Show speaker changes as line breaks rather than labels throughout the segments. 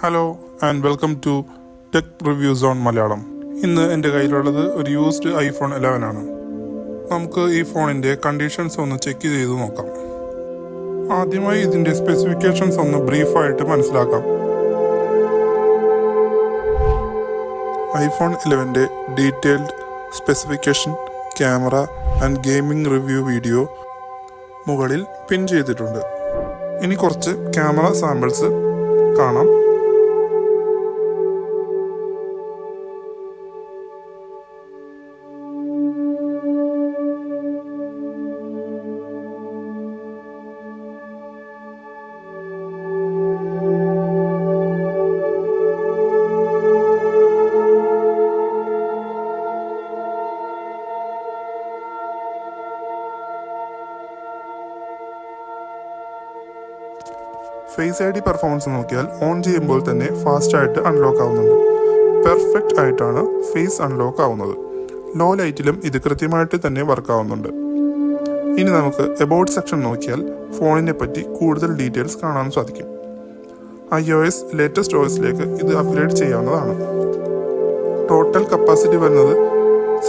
Hello and welcome to tech reviews on Malayalam. ഇന്ന് എൻ്റെ കയ്യിലുള്ളത് ഒരു യൂസ്ഡ് ഐഫോൺ 11 ആണ്. നമുക്ക് ഈ ഫോണിൻ്റെ കണ്ടീഷൻസ് ഒന്ന് ചെക്ക് ചെയ്ത് നോക്കാം. ആദ്യമായി ഇതിൻ്റെ സ്പെസിഫിക്കേഷൻസ് ഒന്ന് ബ്രീഫായിട്ട് മനസ്സിലാക്കാം. ഐഫോൺ 11ൻ്റെ detailed specification, camera and gaming review video മുകളിൽ പിൻ ചെയ്തിട്ടുണ്ട്. ഇനി കുറച്ച് ക്യാമറ സാമ്പിൾസ് കാണാം. ഫേസ് ഐ ഡി പെർഫോമൻസ് നോക്കിയാൽ ഓൺ ചെയ്യുമ്പോൾ തന്നെ ഫാസ്റ്റായിട്ട് അൺലോക്ക് ആവുന്നുണ്ട്. പെർഫെക്റ്റ് ആയിട്ടാണ് ഫേസ് അൺലോക്ക് ആവുന്നത്. ലോ ലൈറ്റിലും ഇത് കൃത്യമായിട്ട് തന്നെ വർക്ക് ആവുന്നുണ്ട്. ഇനി നമുക്ക് എബൌട്ട് സെക്ഷൻ നോക്കിയാൽ ഫോണിനെ പറ്റി കൂടുതൽ ഡീറ്റെയിൽസ് കാണാൻ സാധിക്കും. iOS ലേറ്റസ്റ്റ് OSലേക്ക് ഇത് അപ്ഗ്രേഡ് ചെയ്യാവുന്നതാണ്. ടോട്ടൽ കപ്പാസിറ്റി വരുന്നത്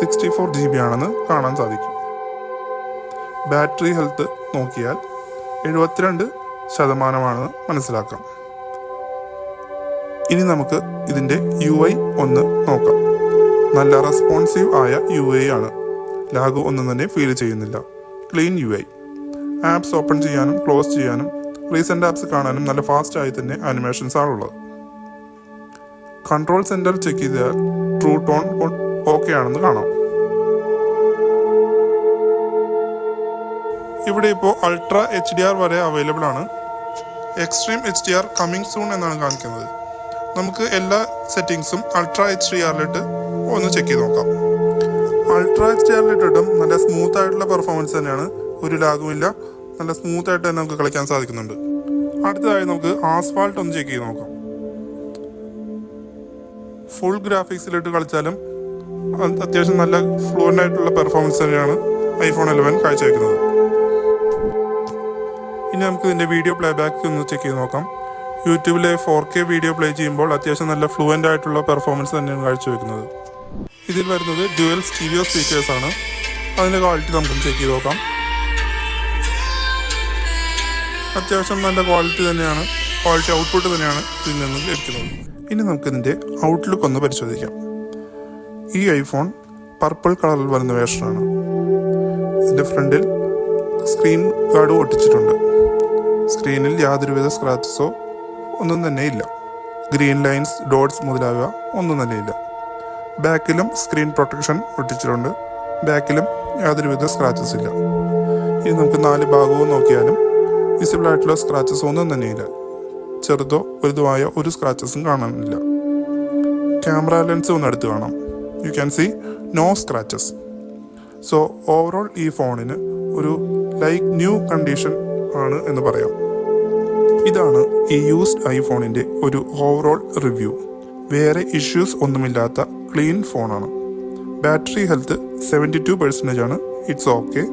64 GB ആണെന്ന് കാണാൻ സാധിക്കും. ബാറ്ററി ഹെൽത്ത് നോക്കിയാൽ 72% മനസ്സിലാക്കാം. ഇനി നമുക്ക് ഇതിൻ്റെ UI ഒന്ന് നോക്കാം. നല്ല റെസ്പോൺസീവ് ആയ UI ആണ്. ലാഗ് ഒന്നും തന്നെ ഫീൽ ചെയ്യുന്നില്ല. Clean UI. ആപ്സ് ഓപ്പൺ ചെയ്യാനും ക്ലോസ് ചെയ്യാനും റീസെൻ്റ് ആപ്സ് കാണാനും നല്ല ഫാസ്റ്റായി തന്നെ ആനിമേഷൻസ് ആണുള്ളത്. കൺട്രോൾ സെൻറ്റർ ചെക്ക് ചെയ്താൽ ട്രൂ ടോൺ ഓക്കെ ആണെന്ന് കാണാം. ഇവിടെ ഇപ്പോൾ അൾട്രാ HDR വരെ അവൈലബിൾ ആണ്. എക്സ്ട്രീം HDR കമ്മിങ് സൂൺ എന്നാണ് കാണിക്കുന്നത്. നമുക്ക് എല്ലാ സെറ്റിങ്സും അൾട്രാ HDRലിട്ട് ഒന്ന് ചെക്ക് ചെയ്ത് നോക്കാം. അൾട്രാ HDRലിട്ടിട്ടും നല്ല സ്മൂത്ത് ആയിട്ടുള്ള പെർഫോമൻസ് തന്നെയാണ്. ഒരു ലാഗുമില്ല. നല്ല സ്മൂത്ത് ആയിട്ട് തന്നെ നമുക്ക് കളിക്കാൻ സാധിക്കുന്നുണ്ട്. അടുത്തതായി നമുക്ക് ആസ്ഫാൾട്ട് ഒന്ന് ചെക്ക് ചെയ്ത് നോക്കാം. ഫുൾ ഗ്രാഫിക്സിലിട്ട് കളിച്ചാലും അത്യാവശ്യം നല്ല ഫ്ലുവൻ്റ് ആയിട്ടുള്ള പെർഫോമൻസ് തന്നെയാണ് ഐഫോൺ 11 കാഴ്ചവെക്കുന്നത്. ഇനി നമുക്ക് ഇതിൻ്റെ വീഡിയോ പ്ലേ ബാക്ക് ഒന്ന് ചെക്ക് ചെയ്ത് നോക്കാം. യൂട്യൂബിലെ 4K വീഡിയോ പ്ലേ ചെയ്യുമ്പോൾ അത്യാവശ്യം നല്ല ഫ്ലുവൻ്റ് ആയിട്ടുള്ള പെർഫോമൻസ് തന്നെയാണ് കാഴ്ചവെക്കുന്നത്. ഇതിൽ വരുന്നത് ഡ്യുവൽ സ്റ്റീരിയോ സ്പീക്കേഴ്സാണ്. അതിൻ്റെ ക്വാളിറ്റി നമുക്ക് ചെക്ക് ചെയ്ത് നോക്കാം. അത്യാവശ്യം നല്ല ക്വാളിറ്റി ഔട്ട്പുട്ട് തന്നെയാണ് ഇതിൽ നിന്ന് ലഭിക്കുന്നത്. ഇനി നമുക്കിതിൻ്റെ ഔട്ട്ലുക്ക് ഒന്ന് പരിശോധിക്കാം. ഈ ഐഫോൺ പർപ്പിൾ കളറിൽ വരുന്ന വേർഷനാണ്. ഇതിൻ്റെ ഫ്രണ്ടിൽ സ്ക്രീൻ ഗാർഡ് ഒട്ടിച്ചിട്ടുണ്ട്. സ്ക്രീനിൽ യാതൊരുവിധ സ്ക്രാച്ചസോ ഒന്നും തന്നെ ഇല്ല. ഗ്രീൻ ലൈൻസ്, ഡോട്ട്സ് മുതലായവ ഒന്നും തന്നെ ഇല്ല. ബാക്കിലും സ്ക്രീൻ പ്രൊട്ടക്ഷൻ ഒട്ടിച്ചിട്ടുണ്ട്. ബാക്കിലും യാതൊരുവിധ സ്ക്രാച്ചസ് ഇല്ല. ഇനി നമുക്ക് 4 ഭാഗവും നോക്കിയാലും വിസിബിൾ ആയിട്ടുള്ള സ്ക്രാച്ചസ് ഒന്നും തന്നെയില്ല. ചെറുതോ വലുതുമായ ഒരു സ്ക്രാച്ചസും കാണാനില്ല. ക്യാമറ ലെൻസ് ഒന്ന് എടുത്ത് കാണാം. You can see no scratches. So overall ഈ ഫോണിന് ഒരു ലൈക്ക് ന്യൂ കണ്ടീഷൻ ആണ് എന്ന് പറയാം. ഇതാണ് ഈ യൂസ്ഡ് ഐഫോണിൻ്റെ ഒരു ഓവറോൾ റിവ്യൂ. വേറെ ഇഷ്യൂസ് ഒന്നുമില്ലാത്ത ക്ലീൻ ഫോണാണ്. ബാറ്ററി ഹെൽത്ത് 72% ആണ്. It's okay.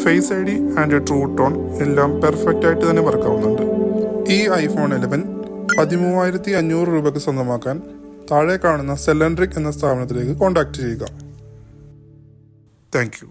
Face I D and true tone എല്ലാം പെർഫെക്റ്റ് ആയിട്ട് തന്നെ വർക്കാവുന്നുണ്ട്. ഈ ഐഫോൺ 11 13,500 രൂപയ്ക്ക് സ്വന്തമാക്കാൻ താഴെ കാണുന്ന സെലൻട്രിക് എന്ന സ്ഥാപനത്തിലേക്ക് കോൺടാക്ട് ചെയ്യുക. Thank you.